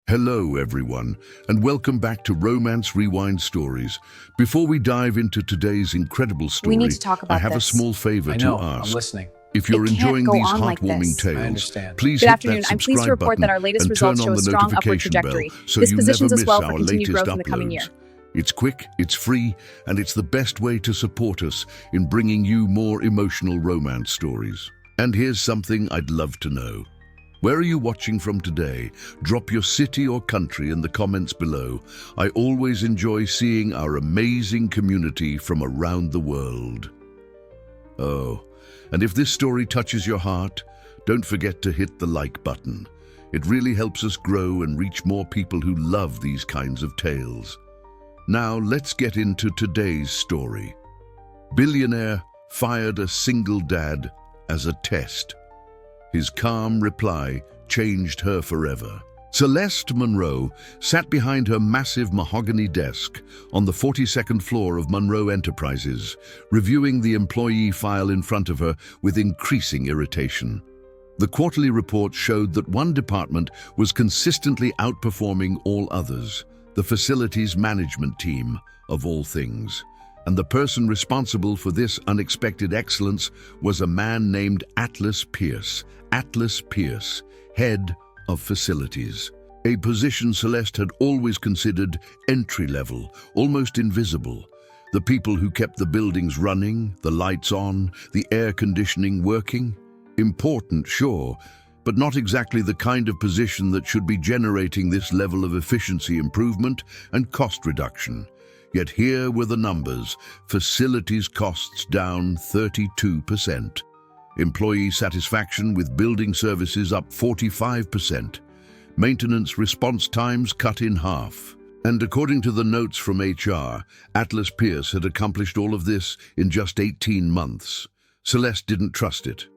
Hello, everyone, and welcome back to Romance Rewind Stories. Before we dive into today's incredible story, We need to talk about I have a this. small favor I to know, ask. I'm listening. If you're It can't enjoying go these on like heartwarming this. I tales, understand. please Good hit afternoon. that I'm pleased to subscribe report button that our latest and results turn show on a the strong upward notification bell trajectory. so This you positions never us miss well for our continued latest growth in the coming uploads. year. It's quick, it's free, and it's the best way to support us in bringing you more emotional romance stories. And here's something I'd love to know. Where are you watching from today? Drop your city or country in the comments below. I always enjoy seeing our amazing community from around the world. Oh, and if this story touches your heart, don't forget to hit the like button. It really helps us grow and reach more people who love these kinds of tales. Now let's get into today's story. Billionaire fired a single dad as a test. His calm reply changed her forever. Celeste Monroe sat behind her massive mahogany desk on the 42nd floor of Monroe Enterprises, reviewing the employee file in front of her with increasing irritation. The quarterly report showed that one department was consistently outperforming all others, the facilities management team, of all things. And the person responsible for this unexpected excellence was a man named Atlas Pierce. Atlas Pierce, head of facilities. A position Celeste had always considered entry-level, almost invisible. The people who kept the buildings running, the lights on, the air conditioning working. Important, sure, but not exactly the kind of position that should be generating this level of efficiency improvement and cost reduction. Yet here were the numbers: facilities costs down 32%. Employee satisfaction with building services up 45%. Maintenance response times cut in half. And according to the notes from HR, Atlas Pierce had accomplished all of this in just 18 months. Celeste didn't trust it.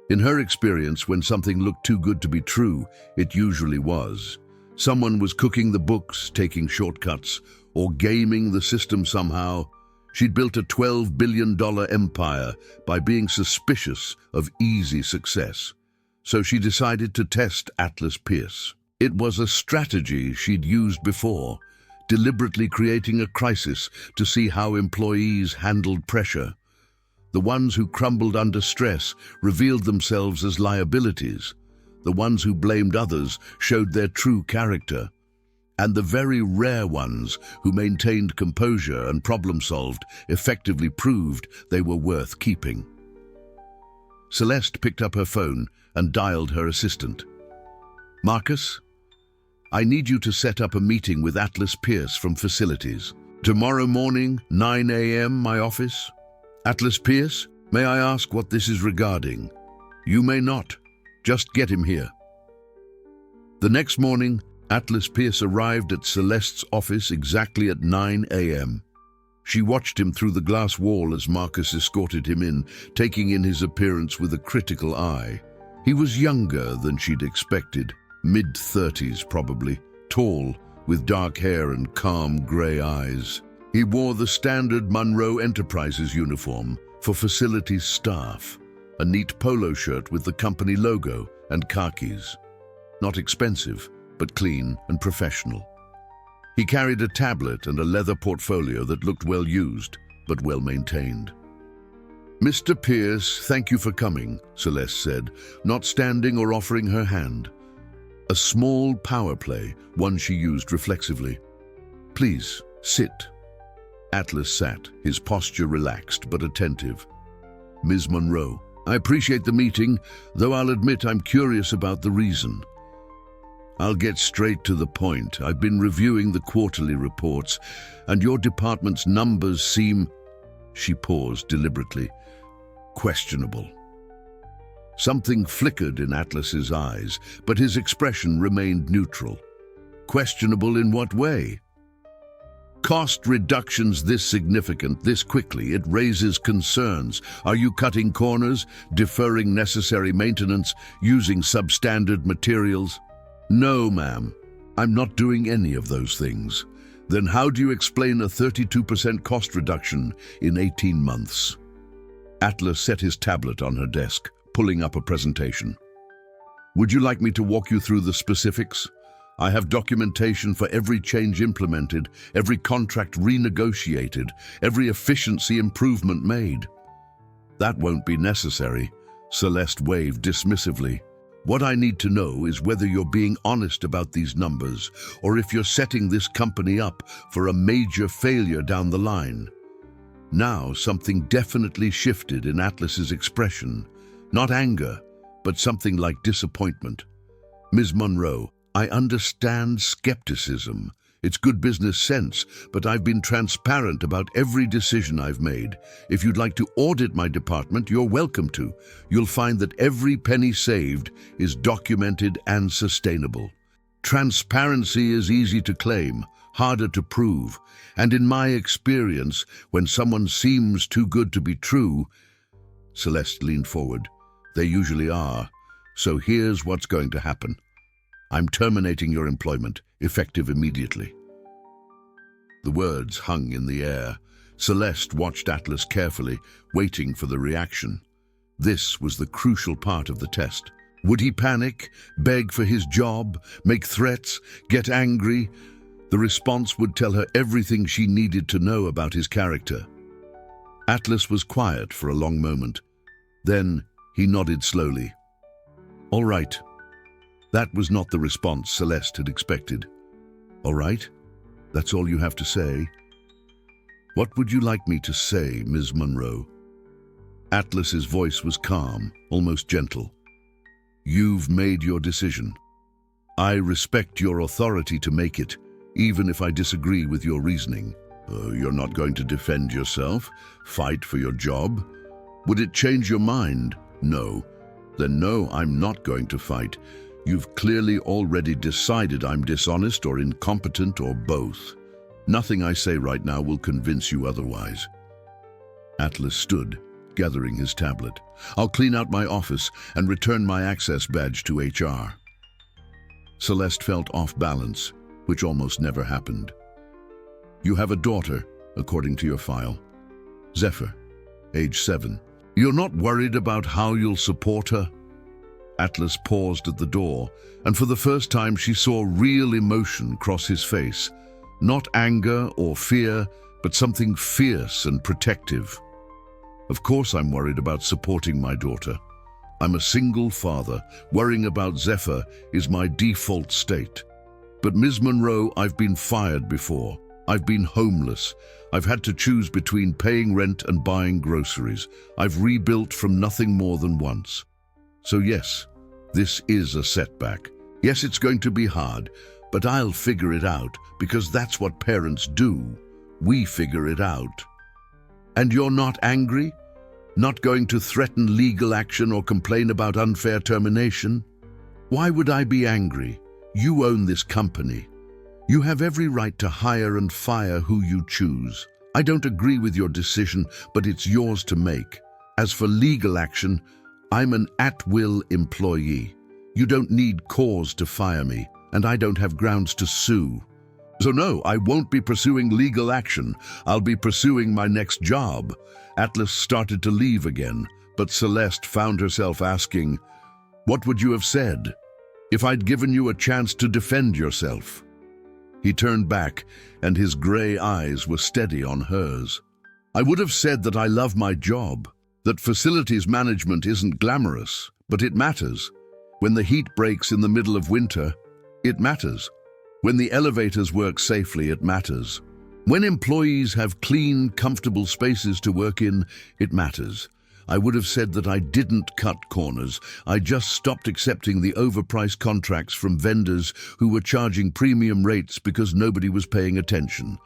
In her experience, when something looked too good to be true, it usually was. Someone was cooking the books, taking shortcuts, or gaming the system somehow. She'd built a $12 billion empire by being suspicious of easy success. So she decided to test Atlas Pierce. It was a strategy she'd used before, deliberately creating a crisis to see how employees handled pressure. The ones who crumbled under stress revealed themselves as liabilities. The ones who blamed others showed their true character. And the very rare ones who maintained composure and problem-solved effectively proved they were worth keeping. Celeste picked up her phone and dialed her assistant. "Marcus, I need you to set up a meeting with Atlas Pierce from facilities. Tomorrow morning, 9 a.m., my office." "Atlas Pierce, may I ask what this is regarding?" "You may not. Just get him here." The next morning, Atlas Pierce arrived at Celeste's office exactly at 9 a.m. She watched him through the glass wall as Marcus escorted him in, taking in his appearance with a critical eye. He was younger than she'd expected, mid-30s probably, tall, with dark hair and calm grey eyes. He wore the standard Monroe Enterprises uniform for facilities staff, a neat polo shirt with the company logo and khakis. Not expensive, but clean and professional. He carried a tablet and a leather portfolio that looked well used, but well maintained. "Mr. Pierce, thank you for coming," Celeste said, not standing or offering her hand. A small power play, one she used reflexively. "Please, sit." Atlas sat, his posture relaxed but attentive. "Ms. Monroe, I appreciate the meeting, though I'll admit I'm curious about the reason." "I'll get straight to the point. I've been reviewing the quarterly reports, and your department's numbers seem—" She paused deliberately. "Questionable." Something flickered in Atlas's eyes, but his expression remained neutral. "Questionable in what way?" "Cost reductions this significant, this quickly, it raises concerns. Are you cutting corners, deferring necessary maintenance, using substandard materials?" "No, ma'am. I'm not doing any of those things." "Then how do you explain a 32% cost reduction in 18 months? Atlas set his tablet on her desk, pulling up a presentation. "Would you like me to walk you through the specifics?" I have documentation for every change implemented, every contract renegotiated, every efficiency improvement made." "That won't be necessary," Celeste waved dismissively. "What I need to know is whether you're being honest about these numbers or if you're setting this company up for a major failure down the line." Now something definitely shifted in Atlas's expression. Not anger, but something like disappointment. "Ms. Monroe, I understand skepticism. It's good business sense, but I've been transparent about every decision I've made. If you'd like to audit my department, you're welcome to. You'll find that every penny saved is documented and sustainable. Transparency is easy to claim, harder to prove, and in my experience, when someone seems too good to be true—" Celeste leaned forward. "They usually are. So here's what's going to happen. I'm terminating your employment, effective immediately." The words hung in the air. Celeste watched Atlas carefully, waiting for the reaction. This was the crucial part of the test. Would he panic, beg for his job, make threats, get angry? The response would tell her everything she needed to know about his character. Atlas was quiet for a long moment. Then he nodded slowly. "All right." That was not the response Celeste had expected. "All right? That's all you have to say?" "What would you like me to say, Ms. Monroe?" Atlas's voice was calm, almost gentle. "You've made your decision. I respect your authority to make it, even if I disagree with your reasoning. You're not going to defend yourself, fight for your job? Would it change your mind? No. Then no, I'm not going to fight. You've clearly already decided I'm dishonest or incompetent or both. Nothing I say right now will convince you otherwise." Atlas stood, gathering his tablet. "I'll clean out my office and return my access badge to HR." Celeste felt off balance, which almost never happened. "You have a daughter, according to your file. Zephyr, age 7. You're not worried about how you'll support her?" Atlas paused at the door, and for the first time she saw real emotion cross his face. Not anger or fear, but something fierce and protective. "Of course I'm worried about supporting my daughter. I'm a single father. Worrying about Zephyr is my default state. But Ms. Monroe, I've been fired before. I've been homeless. I've had to choose between paying rent and buying groceries. I've rebuilt from nothing more than once. So yes, this is a setback. Yes, it's going to be hard, but I'll figure it out because that's what parents do. We figure it out." "And you're not angry? Not going to threaten legal action or complain about unfair termination?" "Why would I be angry? You own this company. You have every right to hire and fire who you choose. I don't agree with your decision, but it's yours to make. As for legal action, I'm an at-will employee. You don't need cause to fire me, and I don't have grounds to sue. So no, I won't be pursuing legal action. I'll be pursuing my next job." Atlas started to leave again, but Celeste found herself asking, "What would you have said if I'd given you a chance to defend yourself?" He turned back, and his gray eyes were steady on hers. "I would have said that I love my job, that facilities management isn't glamorous, but it matters. When the heat breaks in the middle of winter, it matters. When the elevators work safely, it matters. When employees have clean, comfortable spaces to work in, it matters. I would have said that I didn't cut corners. I just stopped accepting the overpriced contracts from vendors who were charging premium rates because nobody was paying attention.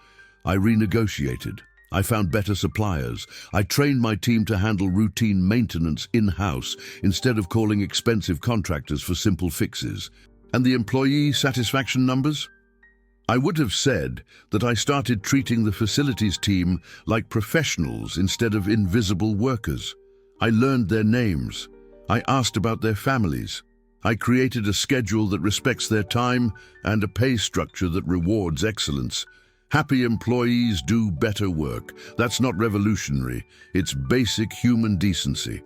I renegotiated. I found better suppliers. I trained my team to handle routine maintenance in-house instead of calling expensive contractors for simple fixes. And the employee satisfaction numbers? I would have said that I started treating the facilities team like professionals instead of invisible workers. I learned their names. I asked about their families. I created a schedule that respects their time and a pay structure that rewards excellence. Happy employees do better work. That's not revolutionary. It's basic human decency.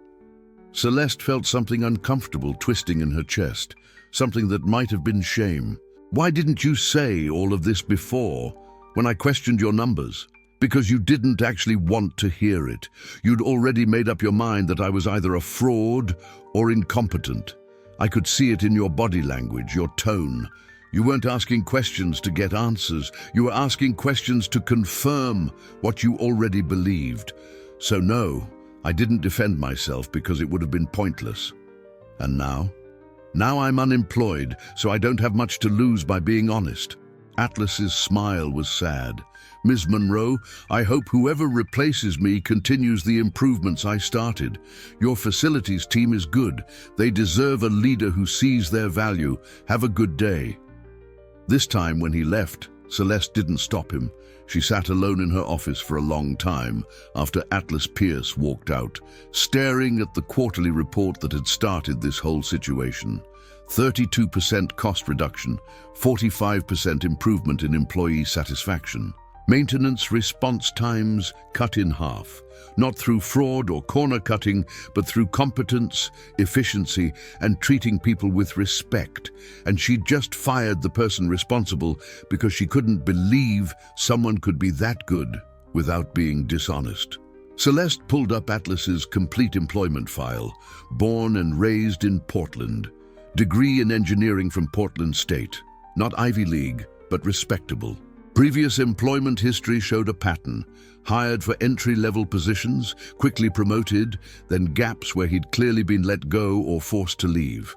Celeste felt something uncomfortable twisting in her chest, something that might have been shame. Why didn't you say all of this before, when I questioned your numbers? Because you didn't actually want to hear it. You'd already made up your mind that I was either a fraud or incompetent. I could see it in your body language, your tone. You weren't asking questions to get answers. You were asking questions to confirm what you already believed. So no, I didn't defend myself because it would have been pointless. And now? Now I'm unemployed, so I don't have much to lose by being honest. Atlas's smile was sad. Ms. Monroe, I hope whoever replaces me continues the improvements I started. Your facilities team is good. They deserve a leader who sees their value. Have a good day. This time when he left, Celeste didn't stop him. She sat alone in her office for a long time after Atlas Pierce walked out, staring at the quarterly report that had started this whole situation. 32% cost reduction, 45% improvement in employee satisfaction. Maintenance response times cut in half, not through fraud or corner cutting, but through competence, efficiency, and treating people with respect. And she'd just fired the person responsible because she couldn't believe someone could be that good without being dishonest. Celeste pulled up Atlas's complete employment file. Born and raised in Portland. Degree in engineering from Portland State. Not Ivy League, but respectable. Previous employment history showed a pattern. Hired for entry-level positions, quickly promoted, then gaps where he'd clearly been let go or forced to leave.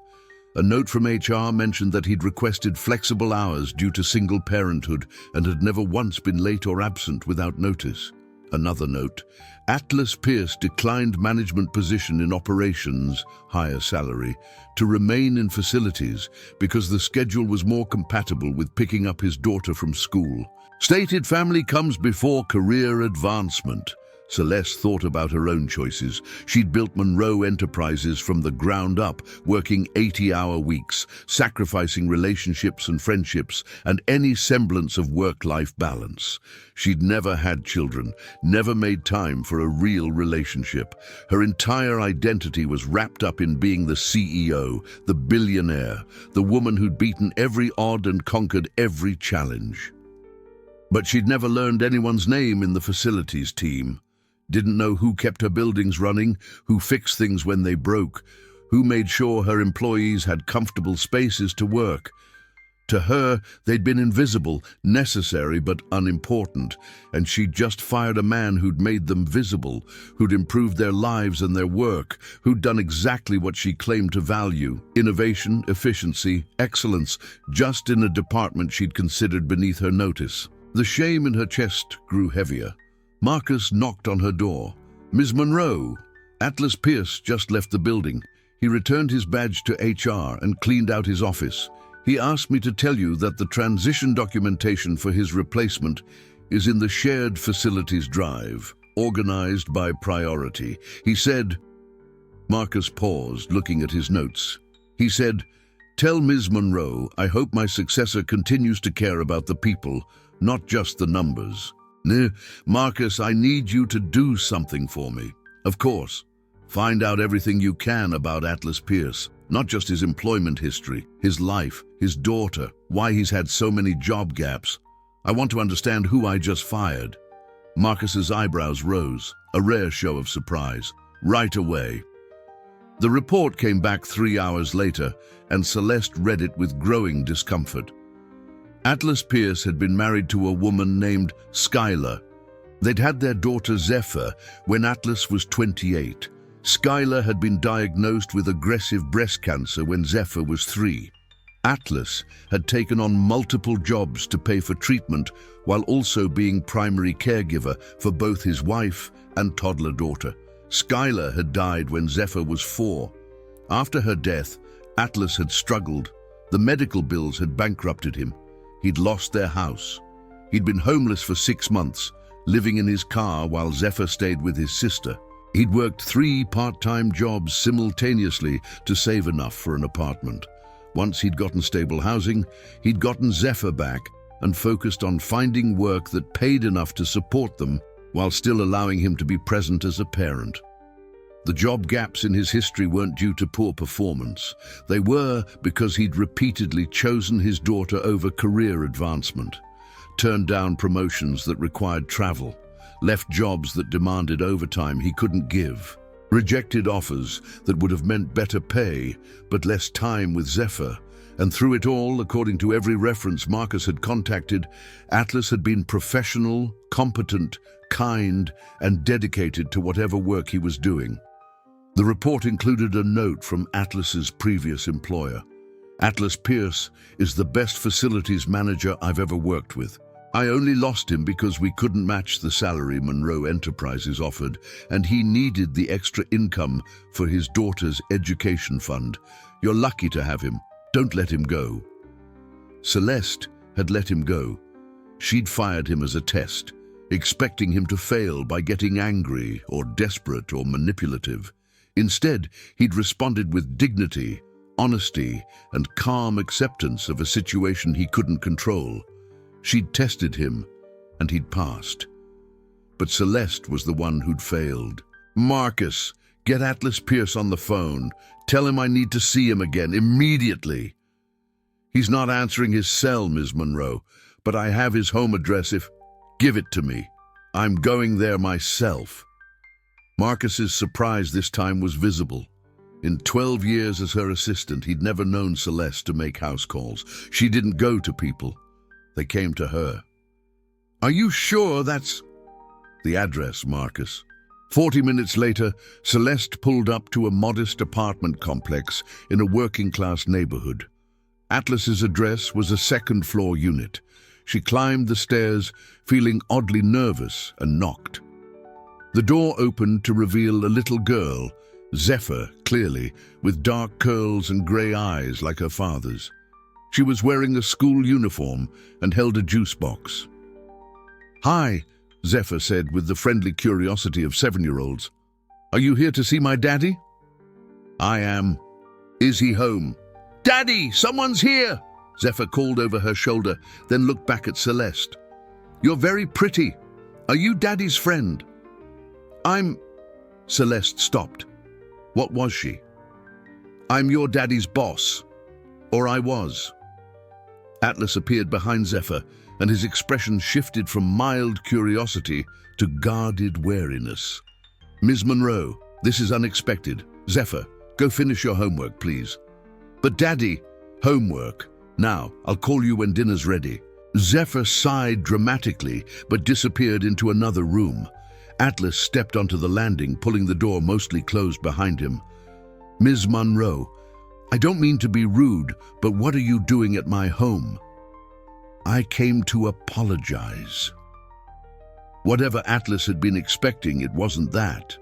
A note from HR mentioned that he'd requested flexible hours due to single parenthood and had never once been late or absent without notice. Another note, Atlas Pierce declined management position in operations, higher salary, to remain in facilities because the schedule was more compatible with picking up his daughter from school. Stated family comes before career advancement. Celeste thought about her own choices. She'd built Monroe Enterprises from the ground up, working 80-hour weeks, sacrificing relationships and friendships, and any semblance of work-life balance. She'd never had children, never made time for a real relationship. Her entire identity was wrapped up in being the CEO, the billionaire, the woman who'd beaten every odd and conquered every challenge. But she'd never learned anyone's name in the facilities team. Didn't know who kept her buildings running, who fixed things when they broke, who made sure her employees had comfortable spaces to work. To her, they'd been invisible, necessary but unimportant, and she'd just fired a man who'd made them visible, who'd improved their lives and their work, who'd done exactly what she claimed to value: innovation, efficiency, excellence, just in a department she'd considered beneath her notice. The shame in her chest grew heavier. Marcus knocked on her door. Ms. Monroe, Atlas Pierce just left the building. He returned his badge to HR and cleaned out his office. He asked me to tell you that the transition documentation for his replacement is in the shared facilities drive, organized by priority. He said, Marcus paused, looking at his notes. He said, tell Ms. Monroe I hope my successor continues to care about the people, not just the numbers. Marcus, I need you to do something for me. Of course, find out everything you can about Atlas Pierce, not just his employment history, his life, his daughter, why he's had so many job gaps. I want to understand who I just fired. Marcus's eyebrows rose, a rare show of surprise. Right away. The report came back 3 hours later, and Celeste read it with growing discomfort. Atlas Pierce had been married to a woman named Skylar. They'd had their daughter Zephyr when Atlas was 28. Skylar had been diagnosed with aggressive breast cancer when Zephyr was 3. Atlas had taken on multiple jobs to pay for treatment while also being primary caregiver for both his wife and toddler daughter. Skylar had died when Zephyr was 4. After her death, Atlas had struggled. The medical bills had bankrupted him. He'd lost their house. He'd been homeless for 6 months, living in his car while Zephyr stayed with his sister. He'd worked 3 part-time jobs simultaneously to save enough for an apartment. Once he'd gotten stable housing, he'd gotten Zephyr back and focused on finding work that paid enough to support them while still allowing him to be present as a parent. The job gaps in his history weren't due to poor performance. They were because he'd repeatedly chosen his daughter over career advancement, turned down promotions that required travel, left jobs that demanded overtime he couldn't give, rejected offers that would have meant better pay but less time with Zephyr. And through it all, according to every reference Marcus had contacted, Atlas had been professional, competent, kind, and dedicated to whatever work he was doing. The report included a note from Atlas's previous employer. Atlas Pierce is the best facilities manager I've ever worked with. I only lost him because we couldn't match the salary Monroe Enterprises offered, and he needed the extra income for his daughter's education fund. You're lucky to have him. Don't let him go. Celeste had let him go. She'd fired him as a test, expecting him to fail by getting angry or desperate or manipulative. Instead, he'd responded with dignity, honesty, and calm acceptance of a situation he couldn't control. She'd tested him, and he'd passed. But Celeste was the one who'd failed. Marcus, get Atlas Pierce on the phone. Tell him I need to see him again, immediately. He's not answering his cell, Ms. Monroe, but I have his home address if... Give it to me. I'm going there myself. Marcus's surprise this time was visible. In 12 years as her assistant, he'd never known Celeste to make house calls. She didn't go to people. They came to her. Are you sure that's... The address, Marcus. 40 minutes later, Celeste pulled up to a modest apartment complex in a working-class neighborhood. Atlas's address was a second-floor unit. She climbed the stairs, feeling oddly nervous, and knocked. The door opened to reveal a little girl, Zephyr, clearly, with dark curls and grey eyes like her father's. She was wearing a school uniform and held a juice box. Hi, Zephyr said with the friendly curiosity of 7-year-olds. Are you here to see my daddy? I am. Is he home? Daddy, someone's here! Zephyr called over her shoulder, then looked back at Celeste. You're very pretty. Are you Daddy's friend? Celeste stopped. What was she? I'm your daddy's boss. Or I was. Atlas appeared behind Zephyr, and his expression shifted from mild curiosity to guarded wariness. Ms. Monroe, this is unexpected. Zephyr, go finish your homework, please. But Daddy, homework. Now, I'll call you when dinner's ready. Zephyr sighed dramatically, but disappeared into another room. Atlas stepped onto the landing, pulling the door mostly closed behind him. Ms. Monroe, I don't mean to be rude, but what are you doing at my home? I came to apologize. Whatever Atlas had been expecting, it wasn't that.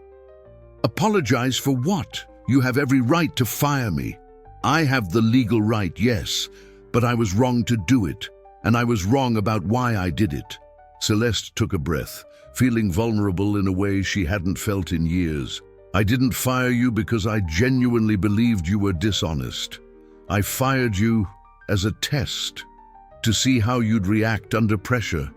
Apologize for what? You have every right to fire me. I have the legal right, yes, but I was wrong to do it, and I was wrong about why I did it. Celeste took a breath, feeling vulnerable in a way she hadn't felt in years. I didn't fire you because I genuinely believed you were dishonest. I fired you as a test, to see how you'd react under pressure.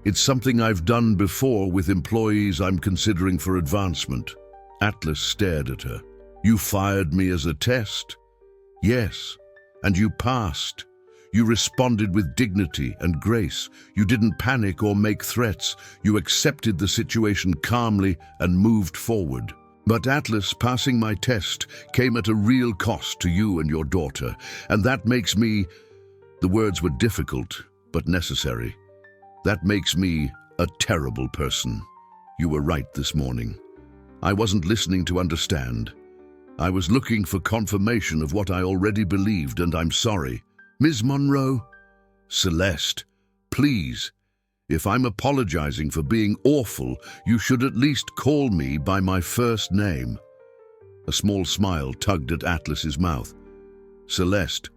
It's something I've done before with employees I'm considering for advancement. Atlas stared at her. You fired me as a test? Yes, and you passed. You responded with dignity and grace. You didn't panic or make threats. You accepted the situation calmly and moved forward. But Atlas, passing my test came at a real cost to you and your daughter, and that makes me... The words were difficult, but necessary. That makes me a terrible person. You were right this morning. I wasn't listening to understand. I was looking for confirmation of what I already believed, and I'm sorry. Ms. Monroe? Celeste, please. If I'm apologizing for being awful, you should at least call me by my first name. A small smile tugged at Atlas's mouth. Celeste,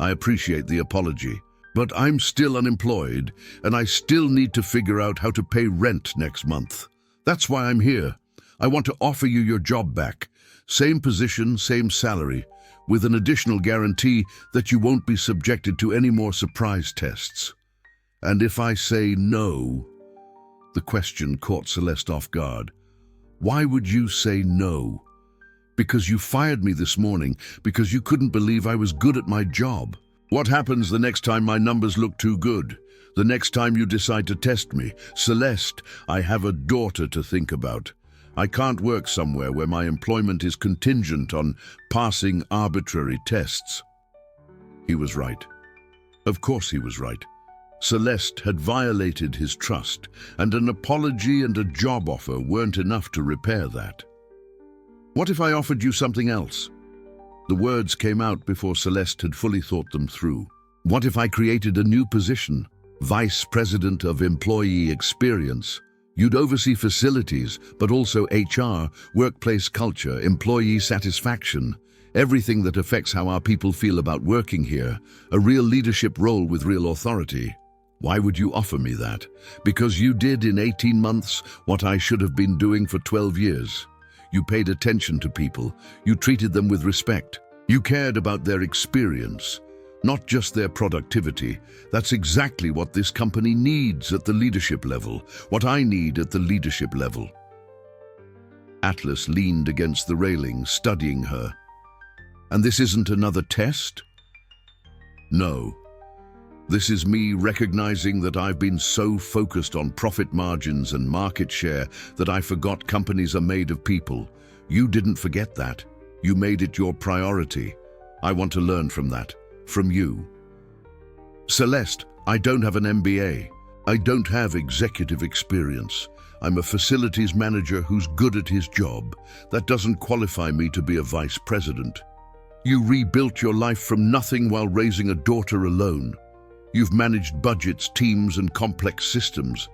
I appreciate the apology, but I'm still unemployed, and I still need to figure out how to pay rent next month. That's why I'm here. I want to offer you your job back. Same position, same salary, with an additional guarantee that you won't be subjected to any more surprise tests. And if I say no... The question caught Celeste off guard. Why would you say no? Because you fired me this morning because you couldn't believe I was good at my job. What happens the next time my numbers look too good? The next time you decide to test me? Celeste, I have a daughter to think about. I can't work somewhere where my employment is contingent on passing arbitrary tests. He was right. Of course he was right. Celeste had violated his trust, and an apology and a job offer weren't enough to repair that. What if I offered you something else? The words came out before Celeste had fully thought them through. What if I created a new position? Vice President of Employee Experience. You'd oversee facilities, but also HR, workplace culture, employee satisfaction, everything that affects how our people feel about working here, a real leadership role with real authority. Why would you offer me that? Because you did in 18 months what I should have been doing for 12 years. You paid attention to people. You treated them with respect. You cared about their experience, not just their productivity. That's exactly what this company needs at the leadership level, what I need at the leadership level. Atlas leaned against the railing, studying her. And this isn't another test? No. This is me recognizing that I've been so focused on profit margins and market share that I forgot companies are made of people. You didn't forget that. You made it your priority. I want to learn from that, from you. Celeste, I don't have an MBA. I don't have executive experience. I'm a facilities manager who's good at his job. That doesn't qualify me to be a vice president. You rebuilt your life from nothing while raising a daughter alone. You've managed budgets, teams, and complex systems.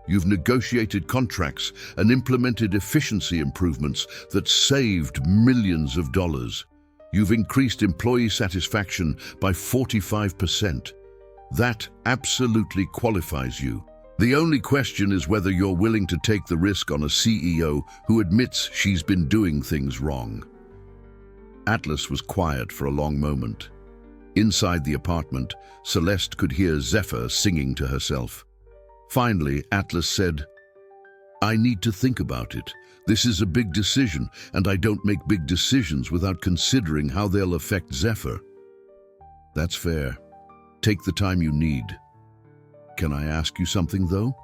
You've negotiated contracts and implemented efficiency improvements that saved millions of dollars. You've increased employee satisfaction by 45%. That absolutely qualifies you. The only question is whether you're willing to take the risk on a CEO who admits she's been doing things wrong. Atlas was quiet for a long moment. Inside the apartment, Celeste could hear Zephyr singing to herself. Finally, Atlas said, I need to think about it. This is a big decision, and I don't make big decisions without considering how they'll affect Zephyr. That's fair. Take the time you need. Can I ask you something, though?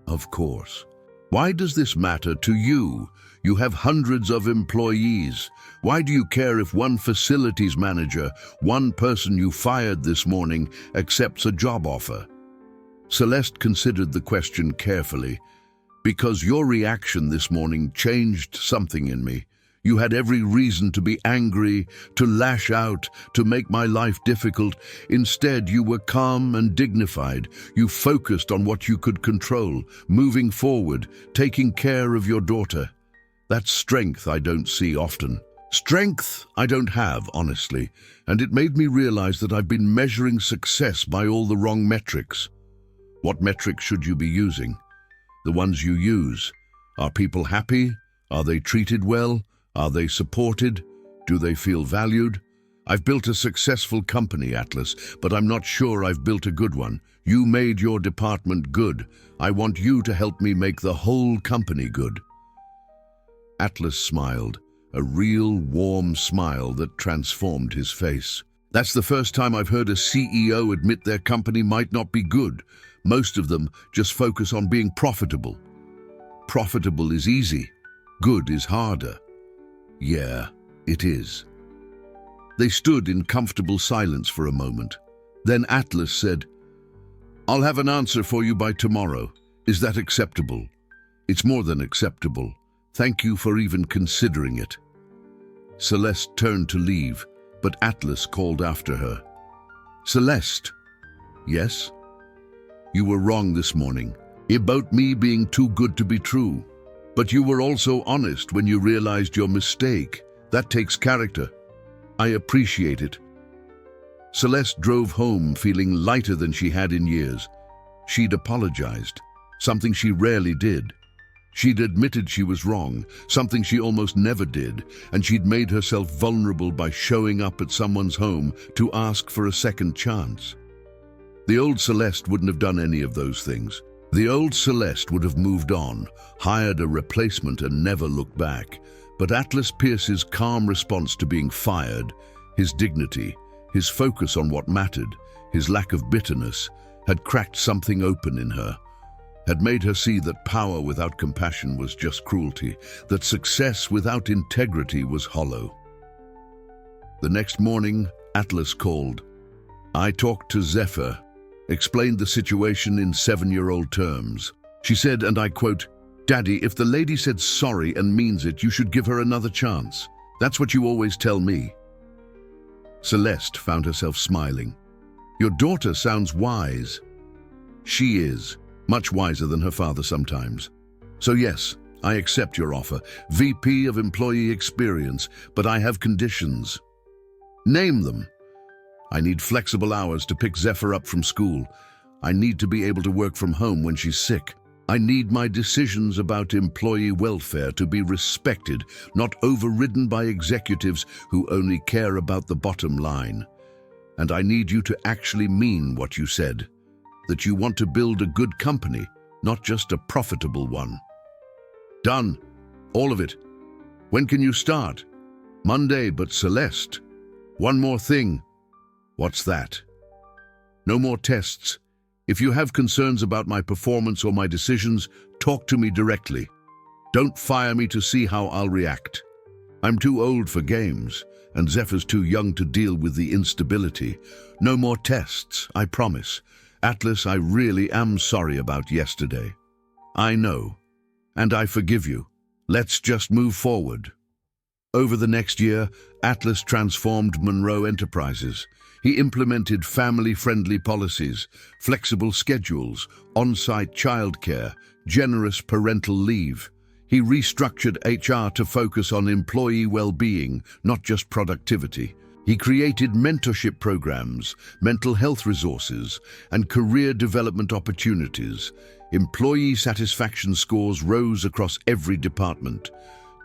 Of course. Why does this matter to you? You have hundreds of employees. Why do you care if one facilities manager, one person you fired this morning, accepts a job offer? Celeste considered the question carefully. Because your reaction this morning changed something in me. You had every reason to be angry, to lash out, to make my life difficult. Instead, you were calm and dignified. You focused on what you could control, moving forward, taking care of your daughter. That's strength I don't see often. Strength I don't have, honestly, and it made me realize that I've been measuring success by all the wrong metrics. What metrics should you be using? The ones you use. Are people happy? Are they treated well? Are they supported? Do they feel valued? I've built a successful company, Atlas, but I'm not sure I've built a good one. You made your department good. I want you to help me make the whole company good. Atlas smiled, a real warm smile that transformed his face. That's the first time I've heard a CEO admit their company might not be good. Most of them just focus on being profitable. Profitable is easy. Good is harder. Yeah, it is. They stood in comfortable silence for a moment. Then Atlas said, I'll have an answer for you by tomorrow. Is that acceptable? It's more than acceptable. Thank you for even considering it. Celeste turned to leave, but Atlas called after her. Celeste. Yes? You were wrong this morning, about me being too good to be true. But you were also honest when you realized your mistake. That takes character. I appreciate it. Celeste drove home feeling lighter than she had in years. She'd apologized, something she rarely did. She'd admitted she was wrong, something she almost never did, and she'd made herself vulnerable by showing up at someone's home to ask for a second chance. The old Celeste wouldn't have done any of those things. The old Celeste would have moved on, hired a replacement and never looked back. But Atlas Pierce's calm response to being fired, his dignity, his focus on what mattered, his lack of bitterness, had cracked something open in her, had made her see that power without compassion was just cruelty, that success without integrity was hollow. The next morning, Atlas called. I talked to Zephyr, explained the situation in 7-year-old terms. She said, and I quote, "Daddy, if the lady said sorry and means it, you should give her another chance. That's what you always tell me." Celeste found herself smiling. Your daughter sounds wise. She is, much wiser than her father sometimes. So yes, I accept your offer, VP of Employee Experience, but I have conditions. Name them. I need flexible hours to pick Zephyr up from school. I need to be able to work from home when she's sick. I need my decisions about employee welfare to be respected, not overridden by executives who only care about the bottom line. And I need you to actually mean what you said, that you want to build a good company, not just a profitable one. Done. All of it. When can you start? Monday, but Celeste. One more thing. What's that? No more tests. If you have concerns about my performance or my decisions, talk to me directly. Don't fire me to see how I'll react. I'm too old for games, and Zephyr's too young to deal with the instability. No more tests, I promise. Atlas, I really am sorry about yesterday. I know, and I forgive you. Let's just move forward. Over the next year, Atlas transformed Monroe Enterprises. He implemented family-friendly policies, flexible schedules, on-site childcare, generous parental leave. He restructured HR to focus on employee well-being, not just productivity. He created mentorship programs, mental health resources, and career development opportunities. Employee satisfaction scores rose across every department.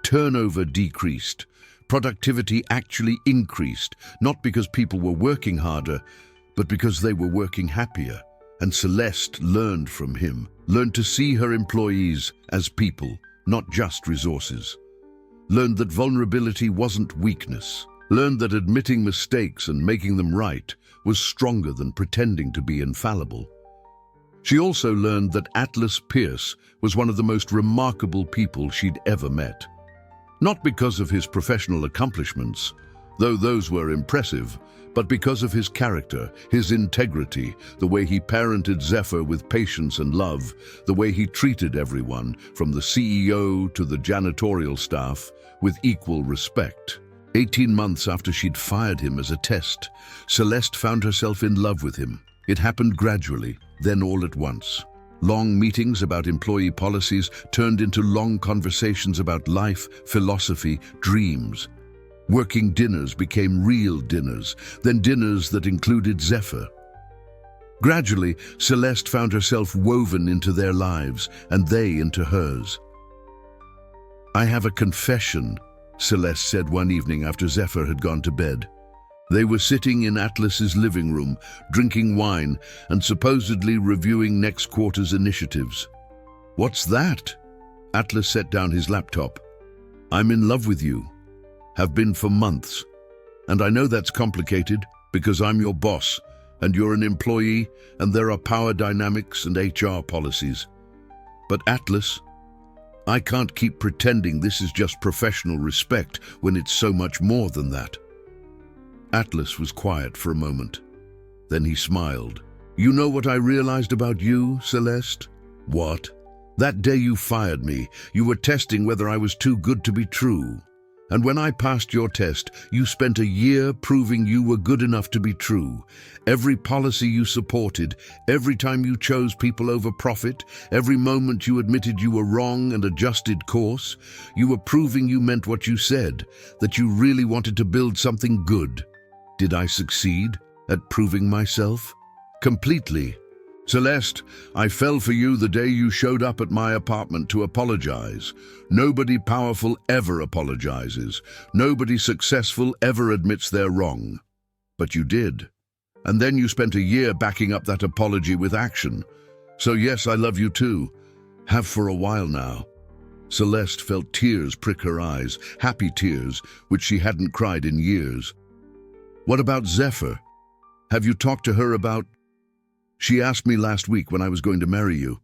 Turnover decreased. Productivity actually increased, not because people were working harder, but because they were working happier. And Celeste learned from him, learned to see her employees as people, not just resources. Learned that vulnerability wasn't weakness. Learned that admitting mistakes and making them right was stronger than pretending to be infallible. She also learned that Atlas Pierce was one of the most remarkable people she'd ever met. Not because of his professional accomplishments, though those were impressive, but because of his character, his integrity, the way he parented Zephyr with patience and love, the way he treated everyone, from the CEO to the janitorial staff, with equal respect. 18 months after she'd fired him as a test, Celeste found herself in love with him. It happened gradually, then all at once. Long meetings about employee policies turned into long conversations about life, philosophy, dreams. Working dinners became real dinners, then dinners that included Zephyr. Gradually, Celeste found herself woven into their lives, and they into hers. I have a confession, Celeste said one evening after Zephyr had gone to bed. They were sitting in Atlas's living room, drinking wine and supposedly reviewing next quarter's initiatives. What's that? Atlas set down his laptop. I'm in love with you. Have been for months. And I know that's complicated because I'm your boss and you're an employee and there are power dynamics and HR policies. But Atlas, I can't keep pretending this is just professional respect when it's so much more than that. Atlas was quiet for a moment. Then he smiled. You know what I realized about you, Celeste? What? That day you fired me, you were testing whether I was too good to be true. And when I passed your test, you spent a year proving you were good enough to be true. Every policy you supported, every time you chose people over profit, every moment you admitted you were wrong and adjusted course, you were proving you meant what you said, that you really wanted to build something good. Did I succeed at proving myself? Completely. Celeste, I fell for you the day you showed up at my apartment to apologize. Nobody powerful ever apologizes. Nobody successful ever admits they're wrong. But you did. And then you spent a year backing up that apology with action. So yes, I love you too. Have for a while now. Celeste felt tears prick her eyes, happy tears, which she hadn't cried in years. What about Zephyr? Have you talked to her about... She asked me last week when I was going to marry you.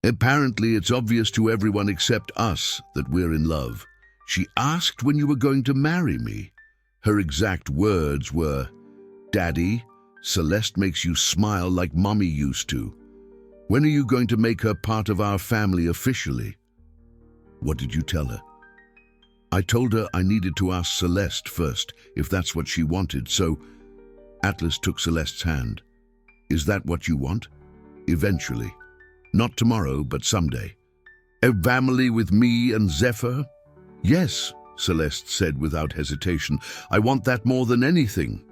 Apparently, it's obvious to everyone except us that we're in love. She asked when you were going to marry me. Her exact words were, "Daddy, Celeste makes you smile like Mommy used to. When are you going to make her part of our family officially?" What did you tell her? I told her I needed to ask Celeste first, if that's what she wanted, so Atlas took Celeste's hand. Is that what you want? Eventually. Not tomorrow, but someday. A family with me and Zephyr? Yes, Celeste said without hesitation. I want that more than anything.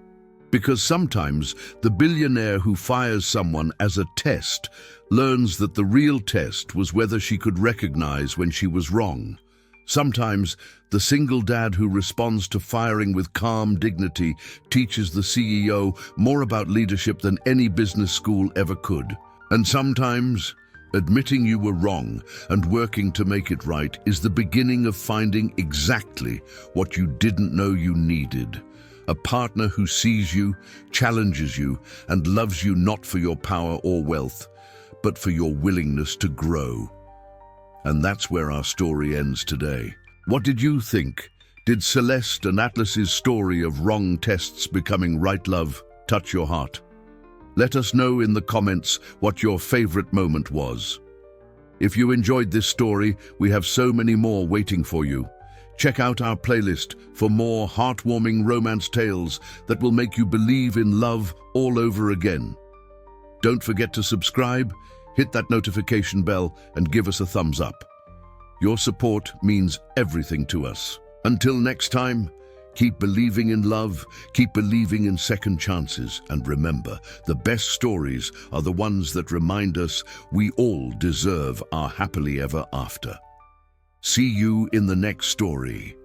Because sometimes the billionaire who fires someone as a test learns that the real test was whether she could recognize when she was wrong. Sometimes the single dad who responds to firing with calm dignity teaches the CEO more about leadership than any business school ever could. And sometimes admitting you were wrong and working to make it right is the beginning of finding exactly what you didn't know you needed. A partner who sees you, challenges you, and loves you not for your power or wealth, but for your willingness to grow. And that's where our story ends today. What did you think? Did Celeste and Atlas's story of wrong tests becoming right love touch your heart? Let us know in the comments what your favorite moment was. If you enjoyed this story, we have so many more waiting for you. Check out our playlist for more heartwarming romance tales that will make you believe in love all over again. Don't forget to subscribe, hit that notification bell, and give us a thumbs up. Your support means everything to us. Until next time, keep believing in love, keep believing in second chances, and remember, the best stories are the ones that remind us we all deserve our happily ever after. See you in the next story.